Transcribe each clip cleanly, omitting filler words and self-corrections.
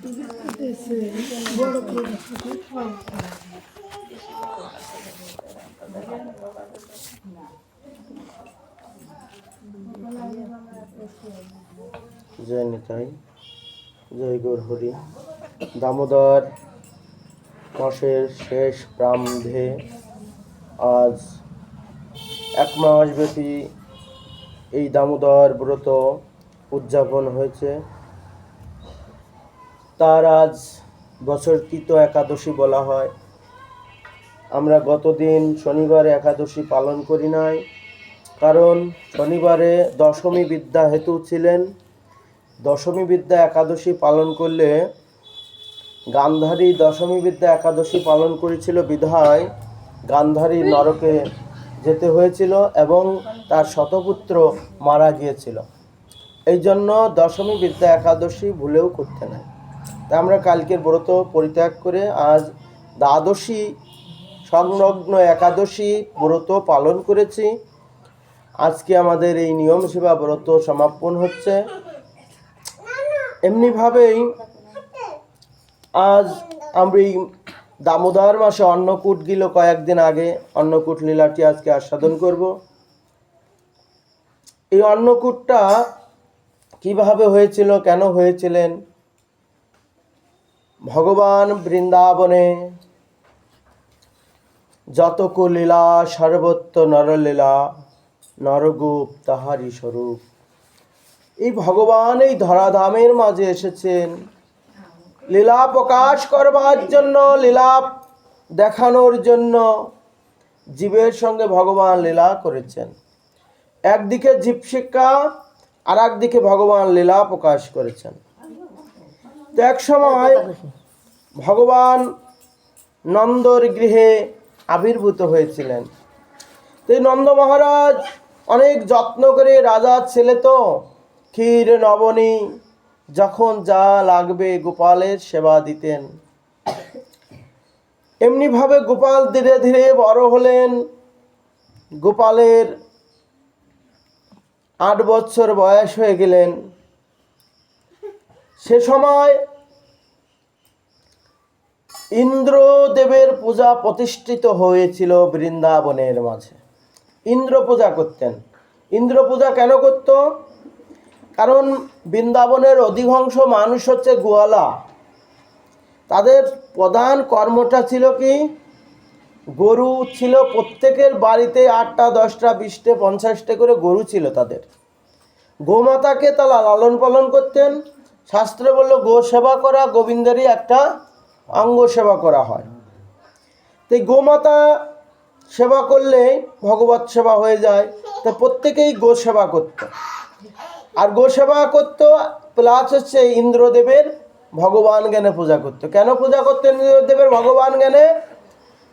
জয় নিতাই, জয় গৌর হরি। দামোদর মাসের শেষ প্রারম্ভে আজ 1 মাস ব্যাপী এই দামোদর ব্রত উদযাপন হয়েছে। তার আজ বছরকৃত একাদশী বলা হয়। আমরা গতদিন শনিবারে একাদশী পালন করি নাই, কারণ শনিবারে দশমী বিদ্যা হেতু ছিলেন। দশমী বিদ্যা একাদশী পালন করলে গান্ধারী দশমী বিদ্যা একাদশী পালন করেছিল বিধায় গান্ধারী নরকে যেতে হয়েছিল এবং তার শতপুত্র মারা গিয়েছিল। এই জন্য দশমী বিদ্যা একাদশী ভুলেও করতে নাই। তা আমরা কালকের ব্রত পরিত্যাগ করে আজ দ্বাদশী সংলগ্ন একাদশী ব্রত পালন করেছি। আজকে আমাদের এই নিয়ম সেবা ব্রত সমাপন হচ্ছে। এমনিভাবেই আজ আমরা এই দামোদর মাসে অন্নকূট গেল কয়েকদিন আগে, অন্নকূট লীলাটি আজকে আস্বাদন করব। এই অন্নকূটটা কিভাবে হয়েছিল, কেন হয়েছিলেন? ভগবান বৃন্দাবনে যতক লীলা সর্বত্র নরলীলা, নরগোপ তাহারি স্বরূপ। এই ভগবান এই ধরাধামের মাঝে এসেছেন লীলা প্রকাশ করবার জন্য, লীলা দেখানোর জন্য। জীবের সঙ্গে ভগবান লীলা করেছেন। একদিকে জীব শিক্ষা, আর একদিকে ভগবান লীলা প্রকাশ করেছেন। তো এক সময় ভগবান নন্দর গৃহে আবির্ভূত হয়েছিলেন। তো এই নন্দ মহারাজ অনেক যত্ন করে, রাজার ছেলে তো, ক্ষীর নবনী যখন যা লাগবে গোপালের সেবা দিতেন। এমনিভাবে গোপাল ধীরে ধীরে বড় হলেন। গোপালের 8 বছর বয়স হয়ে গেলেন। সে সময় ইন্দ্রদেবের পূজা প্রতিষ্ঠিত হয়েছিল বৃন্দাবনের মাঝে। ইন্দ্র পূজা করতেন। ইন্দ্র পূজা কেন করত? কারণ বৃন্দাবনের অধিকাংশ মানুষ হচ্ছে গোয়ালা। তাদের প্রধান কর্মটা ছিল কি? গরু ছিল প্রত্যেকের বাড়িতে 8টা 10টা 20টা 50টা করে গরু ছিল তাদের। গোমাতাকে তারা লালন পালন করতেন। শাস্ত্রে বলল গো সেবা করা গোবিন্দেরই একটা অঙ্গ সেবা করা হয়। তো গোমাতা সেবা করলে ভগবত সেবা হয়ে যায়। তো প্রত্যেকেই গো সেবা করত। আর গো সেবা করত প্লাস হচ্ছে ইন্দ্রদেবের ভগবান জ্ঞানে পূজা করত। কেন পূজা করত ইন্দ্রদেবের ভগবান জ্ঞানে?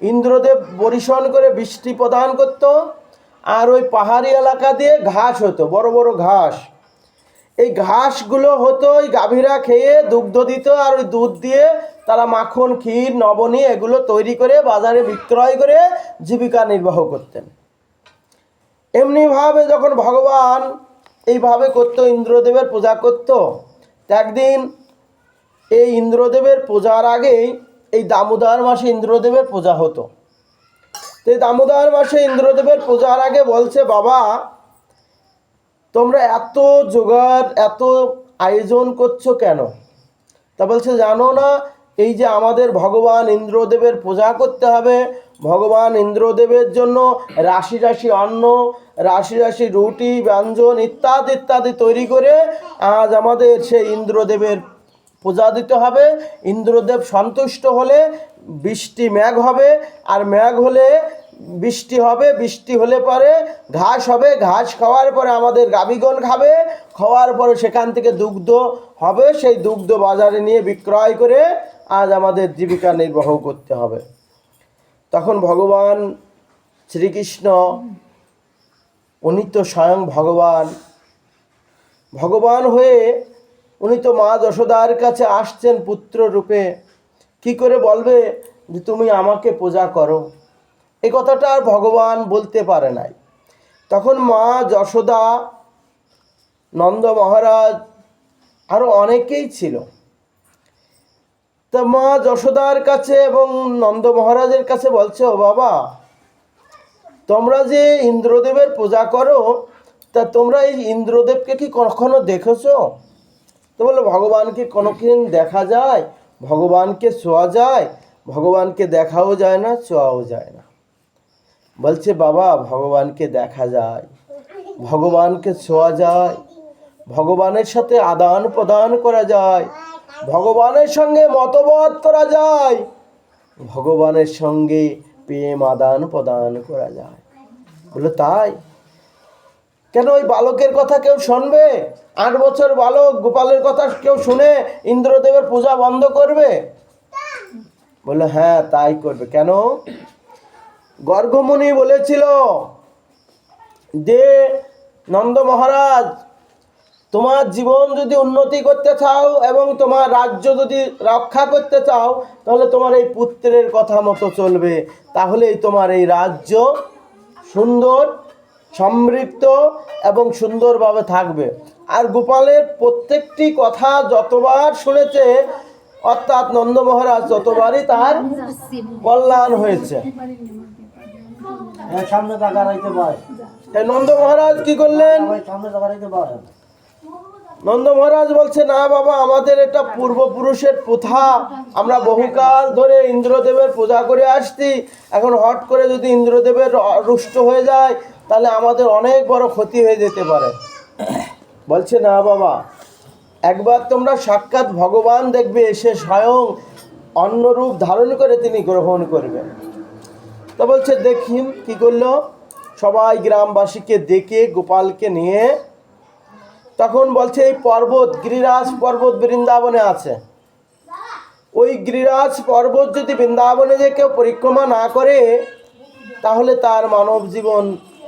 ইন্দ্রদেব বরিশন করে বৃষ্টি প্রদান করত। আর ওই পাহাড়ি এলাকা দিয়ে ঘাস হতো, বড় বড় ঘাস। এই ঘাসগুলো হতো ওই গাভীরা খেয়ে দুগ্ধ দিত, আর ওই দুধ দিয়ে তারা মাখন, ক্ষীর, নবনী এগুলো তৈরি করে বাজারে বিক্রয় করে জীবিকা নির্বাহ করতেন। এমনিভাবে যখন ভগবান এইভাবে করত, ইন্দ্রদেবের পূজা করত। একদিন এই ইন্দ্রদেবের পূজার আগেই এই দামোদর মাসে ইন্দ্রদেবের পূজা হতো। তো এই দামোদর মাসে ইন্দ্রদেবের পূজার আগে বলছে, বাবা তোমরা এত জোগাড় এত আয়োজন করছো কেন? তা বলছে, জানো না এই যে আমাদের ভগবান ইন্দ্রদেবের পূজা করতে হবে, ভগবান ইন্দ্রদেবের জন্য রাশি রাশি অন্ন, রাশি রাশি রুটি ব্যঞ্জন ইত্যাদি ইত্যাদি তৈরি করে আজ আমাদের সেই ইন্দ্রদেবের পূজা দিতে হবে। ইন্দ্রদেব সন্তুষ্ট হলে বৃষ্টি মেঘ হবে, আর মেঘ হলে বৃষ্টি হবে, বৃষ্টি হলে পরে ঘাস হবে, ঘাস খাওয়ার পরে আমাদের গাভীগণ খাবে, খাওয়ার পরে সেখান থেকে দুগ্ধ হবে, সেই দুগ্ধ বাজারে নিয়ে বিক্রয় করে আজ আমাদের জীবিকা নির্বাহ করতে হবে। তখন ভগবান শ্রীকৃষ্ণ, উনি তো স্বয়ং ভগবান হয়ে উনি তো মা যশোদার কাছে আসছেন পুত্র রূপে। কি করে বলবে যে তুমি আমাকে পূজা করো? এই কথাটা আর ভগবান বলতে পারে নাই। তখন মা যশোদা, নন্দ মহারাজ আরও অনেকেই ছিল। তা মা যশোদার কাছে এবং নন্দ মহারাজের কাছে বলছে, ও বাবা, তোমরা যে ইন্দ্রদেবের পূজা করো, তা তোমরা এই ইন্দ্রদেবকে কি কখনো দেখেছো? তো বললো, ভগবানকে কোনোদিন দেখা যায়? ভগবানকে ছোঁয়া যায়? ভগবানকে দেখাও যায় না, ছোঁয়াও যায় না। বলছে, বাবা, ভগবানকে দেখা যায়, ভগবানকে ছোঁয়া যায়, ভগবানের সাথে আদান প্রদান করা যায়, ভগবানের সঙ্গে মতবাদ করা যায়, ভগবানের সঙ্গে প্রেম আদান প্রদান করা যায়। বললো, তাই? কেন ওই বালকের কথা কেউ শুনবে? 8 বছর বালক গোপালের কথা কেউ শুনে ইন্দ্রদেবের পূজা বন্ধ করবে? বললো, হ্যাঁ, তাই করবে। কেন? গর্গমুনি বলেছিল যে, নন্দ মহারাজ, তোমার জীবন যদি উন্নতি করতে চাও এবং তোমার রাজ্য যদি রক্ষা করতে চাও, তাহলে তোমার এই পুত্রের কথা মতো চলবে, তাহলেই তোমার এই রাজ্য সুন্দর, সমৃদ্ধ এবং সুন্দরভাবে থাকবে। আর গোপালের প্রত্যেকটি কথা যতবার শুনেছে, অর্থাৎ নন্দ মহারাজ, ততবারই তার কল্যাণ হয়েছে। নন্দ মহারাজ কি করলেন? নন্দ মহারাজ বলছে, না বাবা, আমাদের এটা পূর্বপুরুষের প্রথা, আমরা বহুকাল ধরে ইন্দ্রদেবের পূজা করে আসছি, এখন হট করে যদি ইন্দ্রদেবের রুষ্ট হয়ে যায়, তাহলে আমাদের অনেক বড় ক্ষতি হয়ে যেতে পারে। বলছে, না বাবা, একবার তোমরা সাক্ষাৎ ভগবান দেখবে, এসে স্বয়ং অন্য রূপ ধারণ করে তিনি গ্রহণ করবেন। তো বলছে, দেখি কি করলো। সবাই গ্রামবাসীকে ডেকে গোপালকে নিয়ে, তখন বলছে, এই পর্বত, গিরিরাজ পর্বত বৃন্দাবনে আছে। ওই গিরিরাজ পর্বত যদি বৃন্দাবনে যে কেউ পরিক্রমা না করে, তাহলে তার মানব জীবন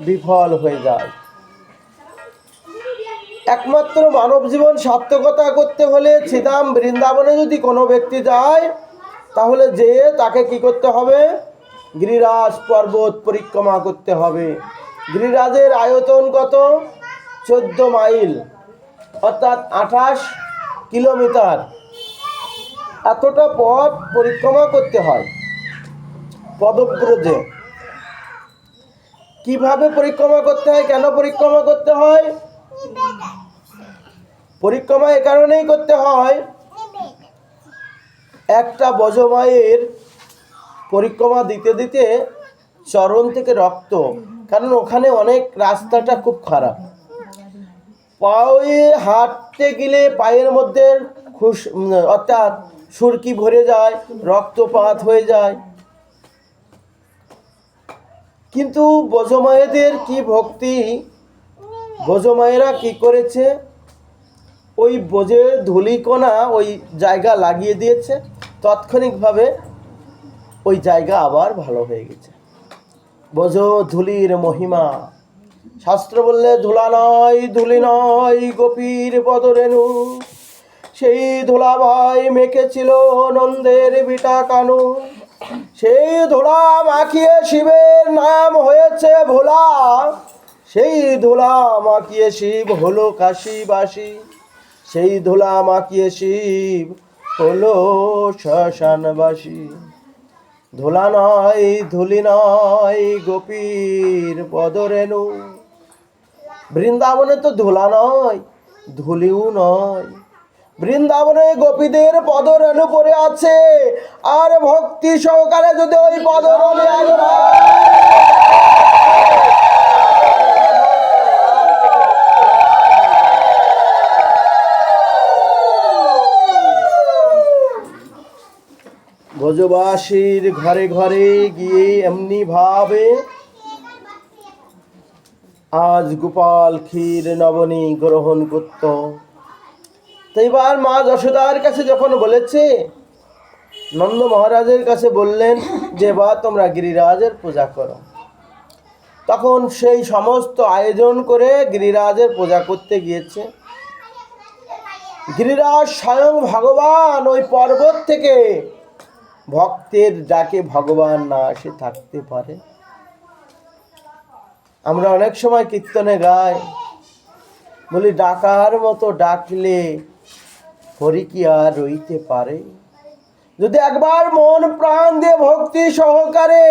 বিফল হয়ে যায়। একমাত্র মানব জীবন সার্থকতা করতে হলে শ্রীধাম বৃন্দাবনে যদি কোনো ব্যক্তি যায়, তাহলে যে তাকে কি করতে হবে? গিরিরাজ পর্বত পরিক্রমা করতে হবে। গিরিরাজের আয়তন কত? 14 মাইল, অর্থাৎ 28 কিলোমিটার। এতটা পথ পরিক্রমা করতে হয় পদব্রজে। কিভাবে পরিক্রমা করতে হয়? কেন পরিক্রমা করতে হয়? পরিক্রমা এ কারণেই করতে হয়, একটা বজমায়ের পরিক্রমা দিতে দিতে চরণ থেকে রক্ত, কারণ ওখানে অনেক রাস্তাটা খুব খারাপ, পায়ে হাঁটতে গেলে পায়ের মধ্যে অর্থাৎ সুরকি ভরে যায়, রক্তপাত হয়ে যায়। কিন্তু বজমায়েদের কি ভক্তি! বজমায়েরা কি করেছে? ওই বজের ধূলিকণা ওই জায়গা লাগিয়ে দিয়েছে, তাৎক্ষণিকভাবে ওই জায়গা আবার ভালো হয়ে গেছে। বজ ধুলির মহিমা। শাস্ত্র বললে, ধুলা নয়, ধুলি নয়, গোপীর পদরেণু, সেই ধুলাভাই মেখেছিল নন্দের বিটা কানু, সেই ধুলা মাখিয়ে শিবের নাম হয়েছে ভোলা, সেই ধুলা মাখিয়ে শিব হলো কাশীবাসী, সেই ধুলা মাখিয়ে শিব হলো শ্মশানবাসী। ধুলা নয়, ধুলি নয়, গোপীর পদরেণু। বৃন্দাবনে তো ধুলা নয়, ধুলিও নয়, বৃন্দাবনে গোপীদের পদরেণু পড়ে আছে। আর ভক্তি সহকারে যদি ওই পদরেণু ব্রজবাসীর ঘরে ঘরে গিয়ে এমনি ভাবে আজ গোপাল ক্ষীর নবনী গ্রহণ করত। তো এবার মা যশোদার কাছে যখন বলেছে, নন্দ মহারাজের কাছে বললেন যে, বা তোমরা গিরিরাজের পূজা করো। তখন সেই সমস্ত আয়োজন করে গিরিরাজের পূজা করতে গিয়েছে। গিরিরাজ স্বয়ং ভগবান ওই পর্বত থেকে, ভক্তের ডাকে ভগবান না এসে থাকতে পারে? আমরা অনেক সময় কীর্তনে গাই, বলি, ডাকার মতো ডাকলে হরি কি আর রইতে পারে? যদি একবার মন প্রাণ দিয়ে ভক্তি সহকারে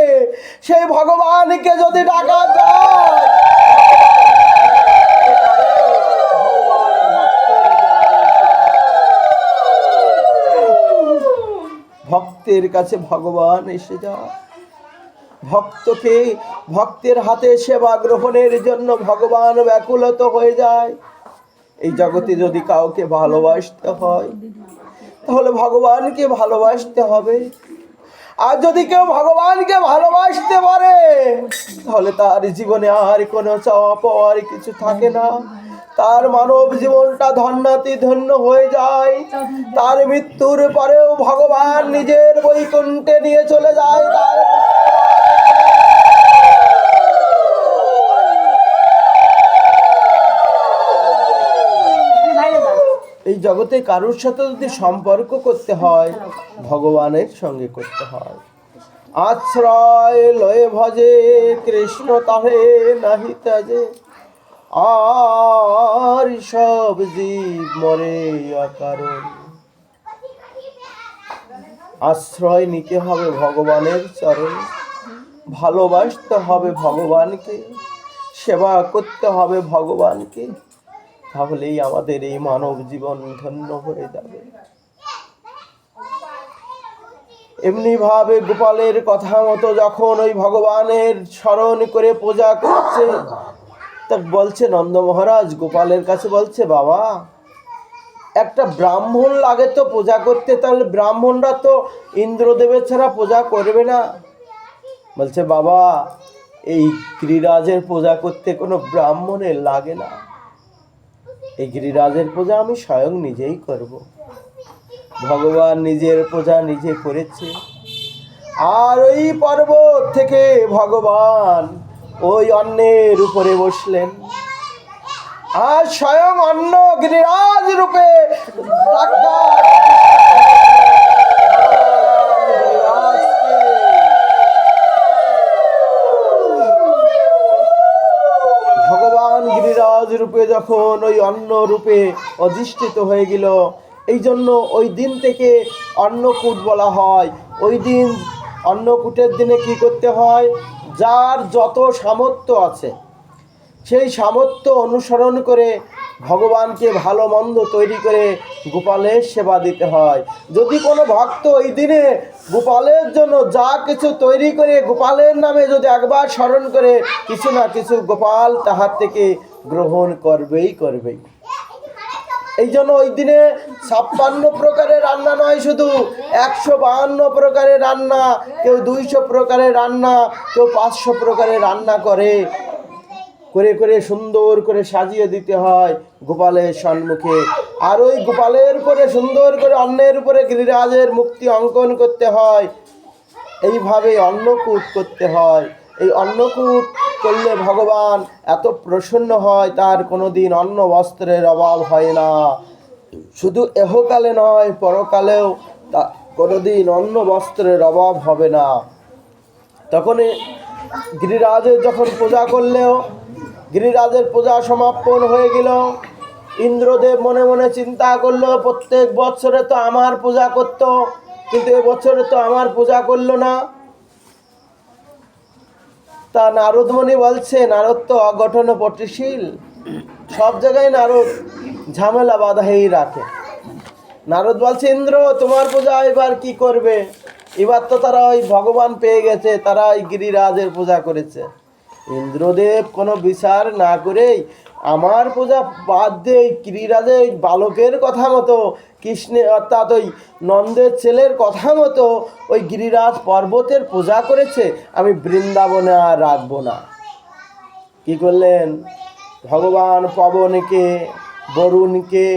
সেই ভগবানকে যদি ডাকা যায়, ভক্তের কাছে ভগবান এসে যায়। ভক্তকে ভক্তের হাতে সেবা গ্রহণের জন্য ভগবান ব্যাকুলত হয়ে যায়। এই জগতে যদি কাউকে ভালোবাসতে হয় তাহলে ভগবানকে ভালোবাসতে হবে। আর যদি কেউ ভগবানকে ভালোবাসতে পারে তাহলে তার জীবনে আর কোনো চাওয়া পাওয়ার কিছু থাকে না। তার মানব জীবনটা ধন্যাতি ধন্য হয়ে যায়। তার মৃত্যুর পরেও ভগবান নিজের বৈকুণ্ঠে নিয়ে চলে যায়। তার এই জগতে কারোর সাথে যদি সম্পর্ক করতে হয় ভগবানের সঙ্গে করতে হয়। আশ্রয় লয়ে ভজে কৃষ্ণ তাহে নাহি ত্যাজে, আর সব জীব মরে অকারণ। আশ্রয় নিতে হবে ভগবানের চরণ, ভালোবাসতে হবে ভগবানকে, সেবা করতে হবে ভগবানকে, তাহলেই আমাদের এই মানব জীবন ধন্য হয়ে যাবে। এমনি ভাবে গোপালের কথা মতো যখন ওই ভগবানের স্মরণ করে পূজা করছে, তা বলছে নন্দ মহারাজ গোপালের কাছে বলছে, বাবা একটা ব্রাহ্মণ লাগে তো পূজা করতে, তাহলে ব্রাহ্মণরা তো ইন্দ্রদেবের ছাড়া পূজা করবে না। বলছে বাবা এই গিরিরাজের পূজা করতে কোনো ব্রাহ্মণের লাগে না, এই গিরিরাজের পূজা আমি স্বয়ং নিজেই করব। ভগবান নিজের পূজা নিজে করেছে। আর ওই পর্বত থেকে ভগবান ওই অন্নের উপরে বসলেন, আর স্বয়ং অন্ন গিরিরাজ রূপে ভগবান গিরিরাজ রূপে যখন ওই অন্ন রূপে অধিষ্ঠিত হয়ে গেল, এই জন্য ওই দিন থেকে অন্নকূট বলা হয়। ওই দিন অন্নকূটের দিনে কি করতে হয়, যার যত সামর্থ্য আছে সেই সামর্থ্য অনুসরণ করে ভগবানকে ভালো মন্দ তৈরি করে গোপালের সেবা দিতে হয়। যদি কোনো ভক্ত ওই দিনে গোপালের জন্য যা কিছু তৈরি করে গোপালের নামে যদি একবার স্মরণ করে, কিছু না কিছু গোপাল তাহার থেকে গ্রহণ করবেই করবেই। এই জন্য ওই দিনে 56 প্রকারের রান্না নয়, শুধু 152 প্রকারের রান্না, কেউ 200 প্রকারের রান্না, কেউ 500 প্রকারের রান্না করে করে করে সুন্দর করে সাজিয়ে দিতে হয় গোপালের সম্মুখে। আর ওই গোপালের উপরে সুন্দর করে অন্নের উপরে গিরিরাজের মুক্তি অঙ্কন করতে হয়। এইভাবে অন্নকূট করতে হয়। এই অন্নকূট করলে ভগবান এত প্রসন্ন হয়, তার কোনোদিন অন্ন বস্ত্রের অভাব হয় না। শুধু এহকালে নয়, পরকালেও তা কোনোদিন অন্ন বস্ত্রের অভাব হবে না। তখন গিরিরাজের যখন পূজা করলেও, গিরিরাজের পূজা সমাপন হয়ে গেল, ইন্দ্রদেব মনে মনে চিন্তা করলো, প্রত্যেক বছরে তো আমার পূজা করত, কিন্তু এবছরে তো আমার পূজা করলো না। তা নারদমণি বলছে, নারদ তো অঘটন পটিশীল, সব জায়গায় নারদ ঝামেলা বাধাই রাখে। নারদ বলছে, ইন্দ্র তোমার পূজা এবার কি করবে? এবার তো তারা ওই ভগবান পেয়ে গেছে, তারা ওই গিরিরাজের পূজা করেছে। ইন্দ্রদেব কোনো বিচার না করেই আমার পূজা বাদ দিয়ে গিরিরাজের ওই বালকের কথা মতো, কৃষ্ণের অর্থাৎ ওই নন্দের ছেলের কথা মতো ওই গিরিরাজ পর্বতের পূজা করেছে, আমি বৃন্দাবনে আর রাখবো না। কি করলেন? ভগবান পবনকে, বরুণকে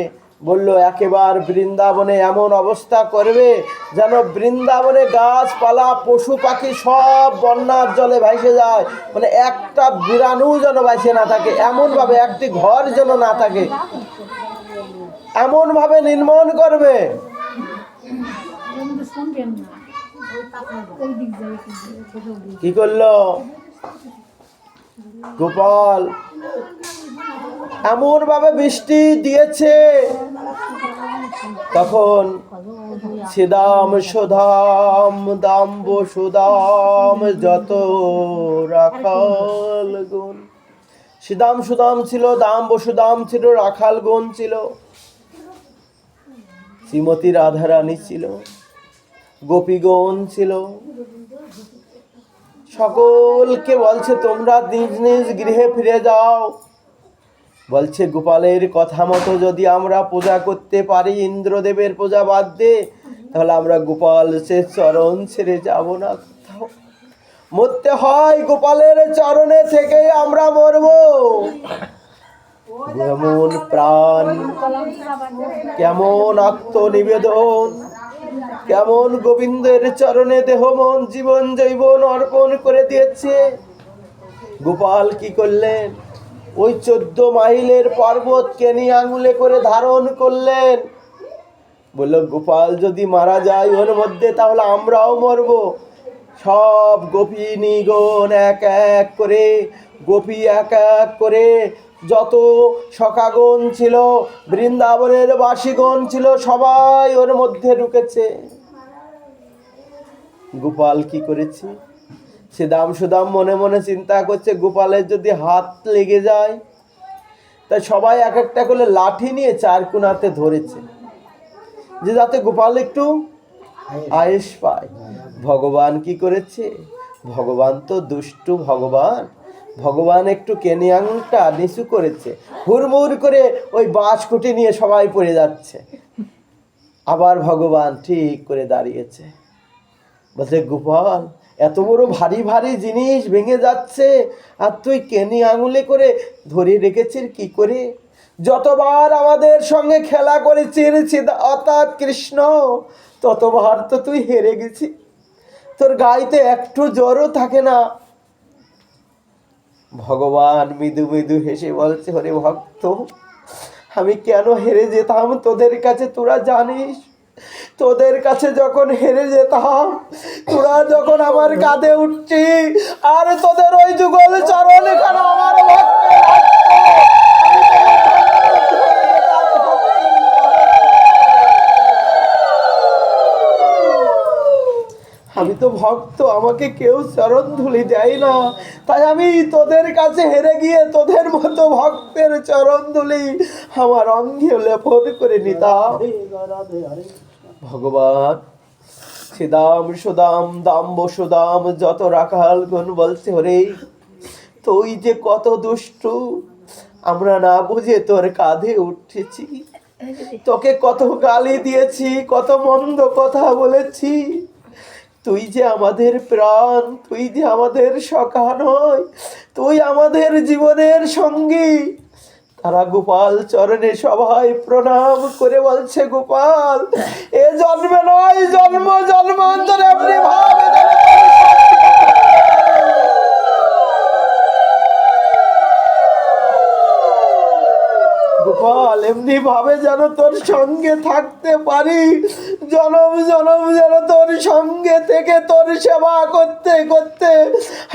বলল, একেবারে বৃন্দাবনে এমন অবস্থা করবে যেন বৃন্দাবনে গাছপালা পশু পাখি সব বন্যার জলে ভাসে যায়, মানে একটা বিরাণু যেন ভাসে না থাকে, এমনভাবে একটি ঘর যেন না থাকে, এমনভাবে নির্মাণ করবে। কি করলো গোপাল? এমন ভাবে বৃষ্টি দিয়েছে, তখন ছিদাম সুধাম দাম্ব সুদাম যত রাখাল গুণ। সিদাম সুদাম ছিল, দাম্ব সুদাম ছিল, রাখাল গুণ ছিল, শ্রীমতী রাধারানী ছিল, গোপীগণ ছিল। সকলকে বলছে তোমরা নিজ নিজ গৃহে ফিরে যাও। বলছে গোপালের কথা মতো যদি আমরা পূজা করতে পারি ইন্দ্রদেবের পূজা বাদ দিয়ে, তাহলে আমরা গোপাল সে চরণ ছেড়ে যাব না কোথাও। মরতে হয় গোপালের চরণে থেকেই আমরা মরব। কেমন প্রাণ, কেমন আত্মনিবেদন, কেমন গোবিন্দের চরণে দেহ মন জীবন জৈবন অর্পণ করে দিয়েছে। গোপাল কি করলেন? ওই 14 মাইলের পর্বতকে নিয়ে আঙুলে করে ধারণ করলেন। বলল গোপাল যদি মারা যায় ওর মধ্যে, তাহলে আমরাও মরব। সব গোপিনীগণ এক এক করে, গোপী এক এক করে, যত সখাগণ ছিল, বৃন্দাবনের বাসীগণ ছিল, সবাই ওর মধ্যে ঢুকেছে। গোপাল কি করেছে? সিদাম সুদাম মনে মনে চিন্তা করছে গোপালের যদি হাত লেগে যায়। তাই সবাই এক একটা করে লাঠি নিয়ে 4 কোণাতে ধরেছে, যে যাতে গোপাল একটু আয়েশ পায়। ভগবান কি করেছে? ভগবান তো দুষ্টু ভগবান। ভগবান একটু কেনি আঙুলটা নিচু করেছে, হুড়মুড় করে ওই বাঁশকুটি নিয়ে সবাই পড়ে যাচ্ছে। আবার ভগবান ঠিক করে দাঁড়িয়েছে, বলছে গোপাল এত বড় ভারী ভারী জিনিস ভেঙে যাচ্ছে, আর তুই কেনি আঙুলে করে ধরে রেখেছিস কি করে? যতবার আমাদের সঙ্গে খেলা করেছিস অর্থাৎ কৃষ্ণ, ততবার তো তুই হেরে গেছিস। তোর গাইতে একটু জ্বরও থাকে না। ভগবান মৃদু মৃদু হেসে বলছে, হরে ভক্ত, আমি কেন হেরে যেতাম তোদের কাছে তোরা জানিস? তোদের কাছে যখন হেরে যেতাম, তোরা যখন আমার কাঁধে উঠছি, আর তোদের ওই যুগল চরণ এখানে আমার আমি তো ভক্ত, আমাকে কেউ চরণ ধুলি দেয় না। তাই আমি তোদের কাছে হেরে গিয়ে তোদের মতো ভক্তের চরণ ধুলি আমার অঙ্গে লেপন করে নিতাম। ভগবান সিদাম সুদাম দাম্ব সুদাম যত রাখাল গুণ বলছে, ওরে তুই যে কত দুষ্টু, আমরা না বুঝে তোর কাঁধে উঠেছি, তোকে কত গালি দিয়েছি, কত মন্দ কথা বলেছি। তুই যে আমাদের প্রাণ, তুই যে আমাদের সখা নয়, তুই আমাদের জীবনের সঙ্গী। তারা গোপাল চরণে সবাই প্রণাম করে বলছে, গোপাল এ জন্মে নয়, জন্ম জন্মান্তরে আপনি ভাবে গোপাল এমনি ভাবে যেন তোর সঙ্গে থাকতে পারি, জনম জনম যেন তোর সঙ্গে থেকে তোর সেবা করতে করতে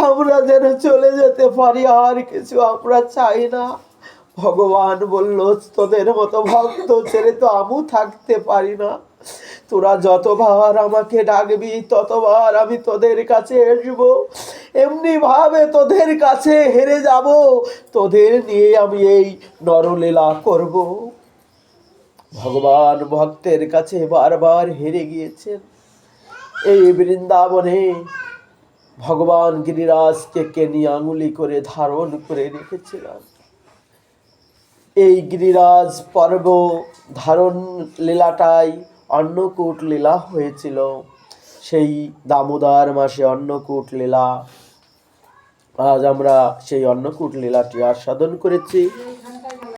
আমরা যেন চলে যেতে পারি, আর কিছু আমরা চাই না। ভগবান বলল, তোদের মতো ভক্ত ছেড়ে তো আমিও থাকতে পারি না। তোরা যতবার আমাকে ডাকবি ততবার আমি তোদের কাছে আসবো। এমনি ভাবে তোদের কাছে হেরে যাব, তোদের নিয়ে আমি এই নরলীলা করব। ভগবান ভক্তের কাছে বারবার হেরে গিয়েছেন। এই বৃন্দাবনে ভগবান গিরিরাজকে কেনি আঙুলি করে ধারণ করে রেখেছিলেন। এই গিরিরাজ পর্ব ধারণ লীলাটাই অন্নকূট লীলা হয়েছিল। সেই দামোদর মাসে অন্নকূট লীলা, আজ আমরা সেই অন্নকূট লীলাটি আস্বাদন করেছি।